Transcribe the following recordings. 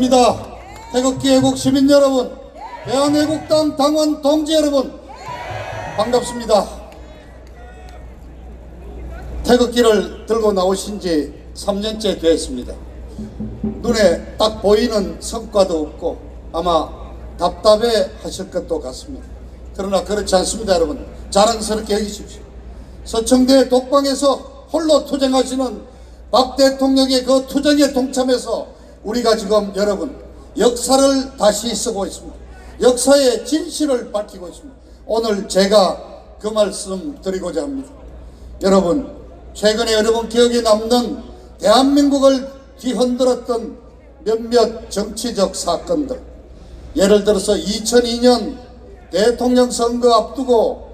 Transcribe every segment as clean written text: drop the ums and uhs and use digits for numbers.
입니다. 태극기 애국 시민 여러분, 대한애국당 당원 동지 여러분, 반갑습니다. 태극기를 들고 나오신 지 3년째 되었습니다. 눈에 딱 보이는 성과도 없고 아마 답답해 하실 것도 같습니다. 그러나 그렇지 않습니다. 여러분, 자랑스럽게 여기십시오. 서청대 독방에서 홀로 투쟁하시는 박 대통령의 그 투쟁에 동참해서 우리가 지금 여러분 역사를 다시 쓰고 있습니다. 역사의 진실을 밝히고 있습니다. 오늘 제가 그 말씀 드리고자 합니다. 여러분, 최근에 여러분 기억에 남는 대한민국을 뒤흔들었던 몇몇 정치적 사건들, 예를 들어서 2002년 대통령 선거 앞두고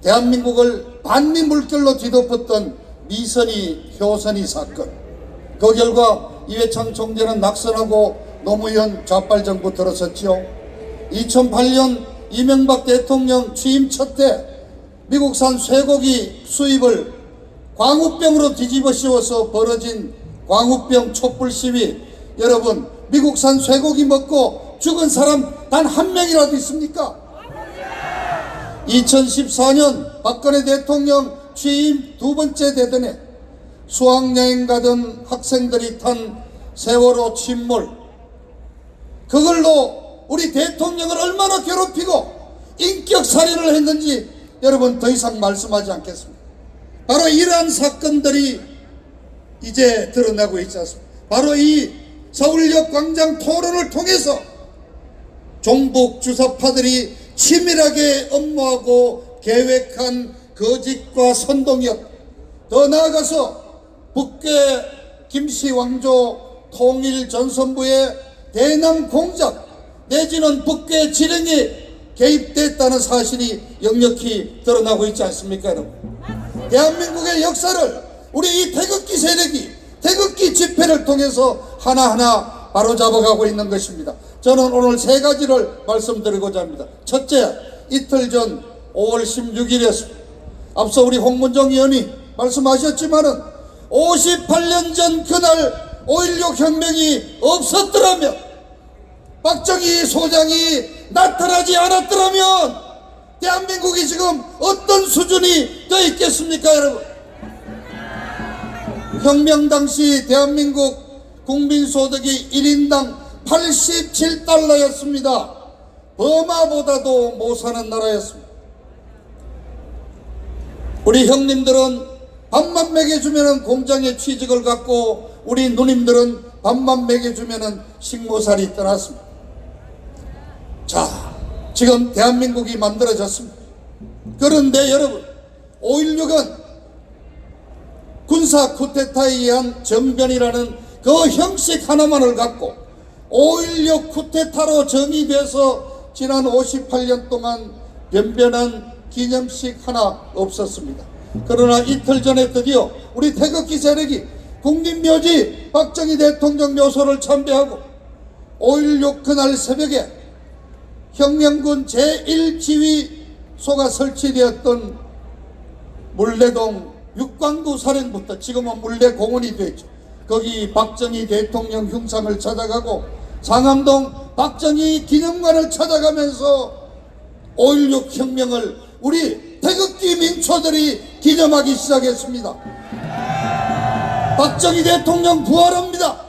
대한민국을 반미 물결로 뒤덮었던 미선이 효선이 사건, 그 결과 이회창 총재는 낙선하고 노무현 좌빨정부 들어섰지요. 2008년 이명박 대통령 취임 첫 해 미국산 쇠고기 수입을 광우병으로 뒤집어 씌워서 벌어진 광우병 촛불 시위, 여러분 미국산 쇠고기 먹고 죽은 사람 단 한 명이라도 있습니까? 2014년 박근혜 대통령 취임 두 번째 대선에 수학여행 가던 학생들이 탄 세월호 침몰, 그걸로 우리 대통령을 얼마나 괴롭히고 인격살인을 했는지 여러분 더 이상 말씀하지 않겠습니다. 바로 이러한 사건들이 이제 드러나고 있지 않습니까? 바로 이 서울역 광장 토론을 통해서 종북 주사파들이 치밀하게 업무하고 계획한 거짓과 선동이었다. 더 나아가서 북괴 김씨 왕조 통일전선부의 대남 공작 내지는 북괴 지령이 개입됐다는 사실이 역력히 드러나고 있지 않습니까, 여러분? 대한민국의 역사를 우리 이 태극기 세력이 태극기 집회를 통해서 하나하나 바로잡아가고 있는 것입니다. 저는 오늘 세 가지를 말씀드리고자 합니다. 첫째, 이틀 전 5월 16일이었습니다. 앞서 우리 홍문정 의원이 말씀하셨지만은 58년 전 그날 5.16 혁명이 없었더라면, 박정희 소장이 나타나지 않았더라면 대한민국이 지금 어떤 수준이 되어 있겠습니까, 여러분? 혁명 당시 대한민국 국민소득이 1인당 87달러였습니다. 버마보다도 못 사는 나라였습니다. 우리 형님들은 밥만 먹여주면 공장에 취직을 갖고 우리 누님들은 밥만 먹여주면 식모살이 떠났습니다. 자, 지금 대한민국이 만들어졌습니다. 그런데 여러분, 5.16은 군사 쿠데타에 의한 정변이라는 그 형식 하나만을 갖고 5.16 쿠데타로 정의돼서 지난 58년 동안 변변한 기념식 하나 없었습니다. 그러나 이틀 전에 드디어 우리 태극기 세력이 국립묘지 박정희 대통령 묘소를 참배하고 5.16 그날 새벽에 혁명군 제1지휘소가 설치되었던 물레동 육광구 사령부터 지금은 물레공원이 되었죠. 거기 박정희 대통령 흉상을 찾아가고 상암동 박정희 기념관을 찾아가면서 5.16 혁명을 우리 태극기 민초들이 기념하기 시작했습니다. 박정희 대통령 부활합니다.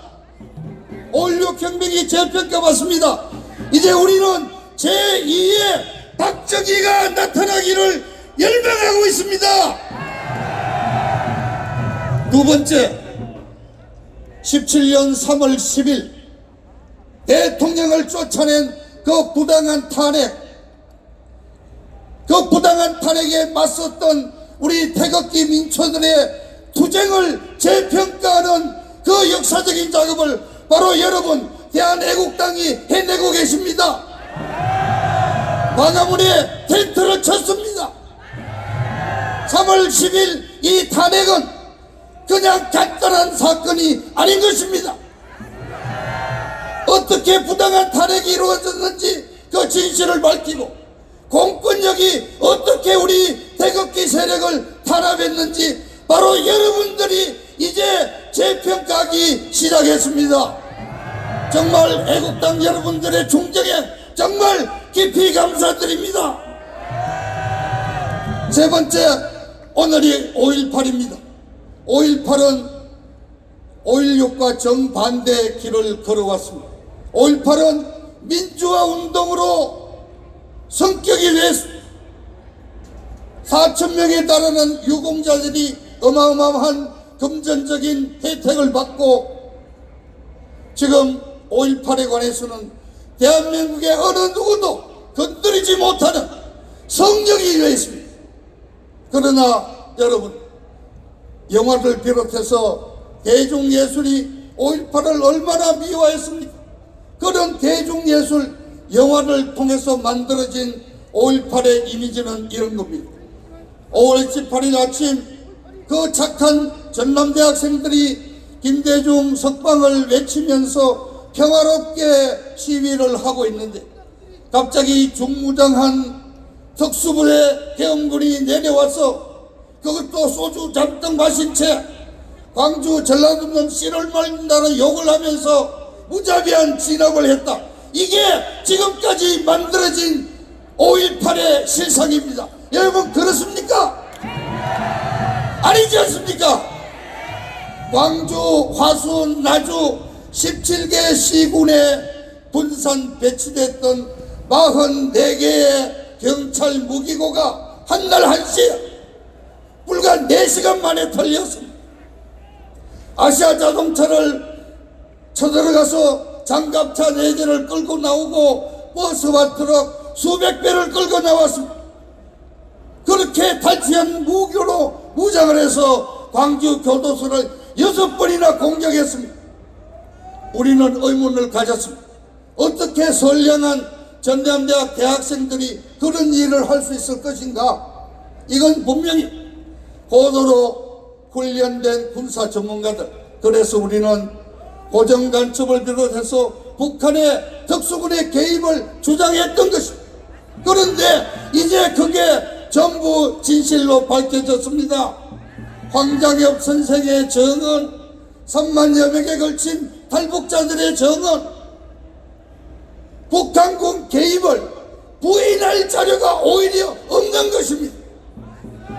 5.16 혁명이 재평가받습니다. 이제 우리는 제2의 박정희가 나타나기를 열망하고 있습니다. 두 번째, 17년 3월 10일 대통령을 쫓아낸 그 부당한 탄핵, 그 부당한 탄핵에 맞섰던 우리 태극기 민초들의 투쟁을 재평가하는 그 역사적인 작업을 바로 여러분 대한애국당이 해내고 계십니다. 광화문에 텐트를 쳤습니다. 3월 10일 이 탄핵은 그냥 간단한 사건이 아닌 것입니다. 어떻게 부당한 탄핵이 이루어졌는지 그 진실을 밝히고 공권력이 어떻게 우리 태극기 세력을 탄압했는지 바로 여러분들이 이제 재평가하기 시작했습니다. 정말 애국당 여러분들의 존경에 정말 깊이 감사드립니다. 세 번째, 오늘이 5.18입니다. 5.18은 5.16과 정반대의 길을 걸어왔습니다. 5.18은 민주화 운동으로 성격이 됐습니다. 4,000명에 달하는 유공자들이 어마어마한 금전적인 혜택을 받고 지금 5.18에 관해서는 대한민국의 어느 누구도 건드리지 못하는 성령이 되어 있습니다. 그러나 여러분, 영화를 비롯해서 대중예술이 5.18을 얼마나 미화했습니까? 그런 대중예술 영화를 통해서 만들어진 5.18의 이미지는 이런 겁니다. 5월 18일 아침 그 착한 전남대학생들이 김대중 석방을 외치면서 평화롭게 시위를 하고 있는데 갑자기 중무장한 특수부대 계엄군이 내려와서 그것도 소주 잔뜩 마신 채 광주 전라도는 씨를 말린다는 욕을 하면서 무자비한 진압을 했다. 이게 지금까지 만들어진 5.18의 실상입니다. 여러분 그렇습니까? 아니지 않습니까? 광주, 화순, 나주 17개 시군에 분산 배치됐던 44개의 경찰 무기고가 한날 한시에 불과 4시간 만에 털렸습니다. 아시아 자동차를 쳐들어가서 장갑차 4대를 끌고 나오고 버스와 트럭 수백 배를 끌고 나왔습니다. 그렇게 탈취한 무기로 무장을 해서 광주 교도소를 6번이나 공격했습니다. 우리는 의문을 가졌습니다. 어떻게 선량한 전남대학 대학생들이 그런 일을 할 수 있을 것인가? 이건 분명히 고도로 훈련된 군사 전문가들, 그래서 우리는 고정간첩을 비롯해서 북한의 특수군의 개입을 주장했던 것입니다. 그런데 이제 그게 전부 진실로 밝혀졌습니다. 황장엽 선생의 증언, 3만여 명에 걸친 탈북자들의 증언, 북한군 개입을 부인할 자료가 오히려 없는 것입니다.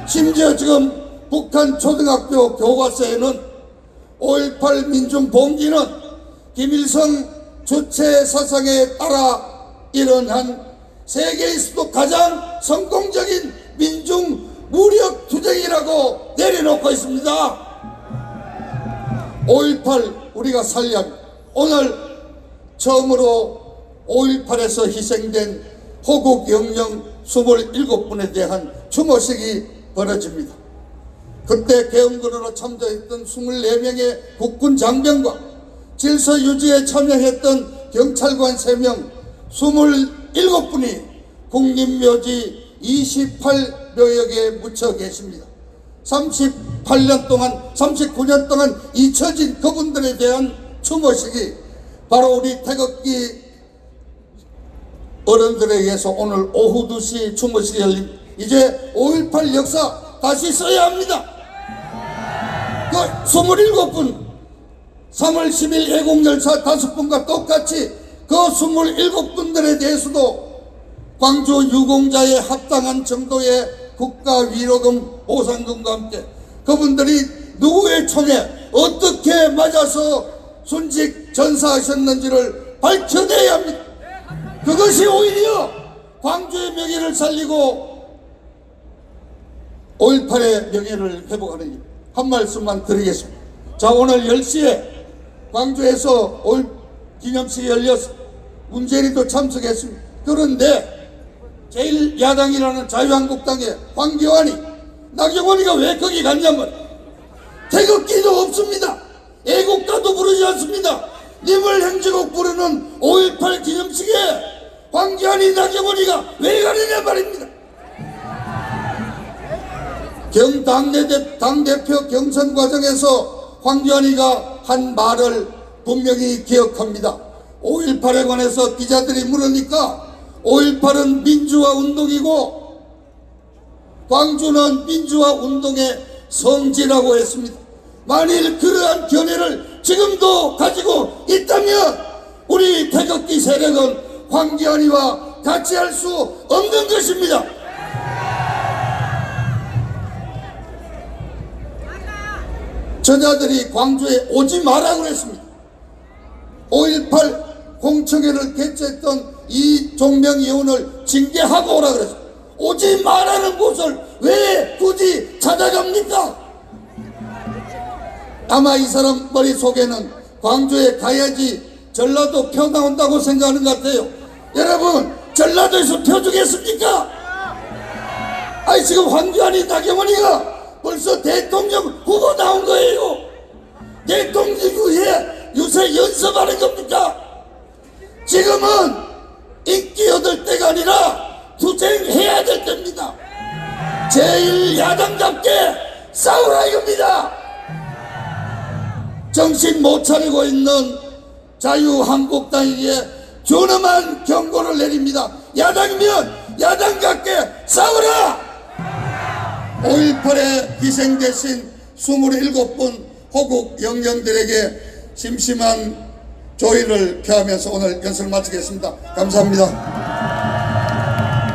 심지어 지금 북한 초등학교 교과서에는 5.18 민중봉기는 김일성 주체 사상에 따라 일어난 세계에서도 가장 성공적인 민중 무력 투쟁이라고 내려놓고 있습니다. 5.18 우리가 살려야 합니다. 오늘 처음으로 5.18에서 희생된 호국 영령 27분에 대한 추모식이 벌어집니다. 그때 계엄군으로 참전했던 24명의 국군 장병과 질서 유지에 참여했던 경찰관 3명 27분이 국립묘지 28묘역에 묻혀 계십니다. 38년 동안 39년 동안 잊혀진 그분들에 대한 추모식이 바로 우리 태극기 어른들에 의해서 오늘 오후 2시 추모식이 열립니다. 이제 5.18 역사 다시 써야 합니다. 그 27분 3월 10일 애국열차 5분과 똑같이 그 27분들에 대해서도 광주 유공자에 합당한 정도의 국가위로금 보상금과 함께 그분들이 누구의 총에 어떻게 맞아서 순직 전사하셨는지를 밝혀내야 합니다. 그것이 오히려 광주의 명예를 살리고 5.18의 명예를 회복하는 일. 한 말씀만 드리겠습니다. 자, 오늘 10시에 광주에서 5.18 기념식이 열려서 문재인이도 참석했습니다. 그런데 제일 야당이라는 자유한국당의 황교안이, 나경원이가 왜 거기 갔냐면 태극기도 없습니다. 애국가도 부르지 않습니다. 님을 행진곡 부르는 5.18 기념식에 황교안이, 나경원이가 왜 가느냐 말입니다. 당대표 경선 과정에서 황교안이가 한 말을 분명히 기억합니다. 5.18에 관해서 기자들이 물으니까 5.18은 민주화 운동이고 광주는 민주화 운동의 성지라고 했습니다. 만일 그러한 견해를 지금도 가지고 있다면 우리 태극기 세력은 황교안이와 같이 할 수 없는 것입니다. 저자들이 광주에 오지 마라 그랬습니다. 5.18 공청회를 개최했던 이종명 의원을 징계하고 오라 그랬어요. 오지 말라는 곳을 왜 굳이 찾아갑니까? 아마 이 사람 머릿속에는 광주에 가야지 전라도 표 나온다고 생각하는 것 같아요. 여러분, 전라도에서 표 주겠습니까? 아니, 지금 황교안이 나경원이가 벌써 대통령 후보 나온 거예요. 대통령 후에 요새 연습하는 겁니까? 지금은 인기 얻을 때가 아니라 투쟁해야 될 때입니다. 제1야당답게 싸우라 이겁니다. 정신 못 차리고 있는 자유한국당에게 준엄한 경고를 내립니다. 야당이면 야당답게 싸우라. 5.18에 희생되신 27분 호국 영령들에게 심심한 조의를 표하면서 오늘 연설을 마치겠습니다. 감사합니다.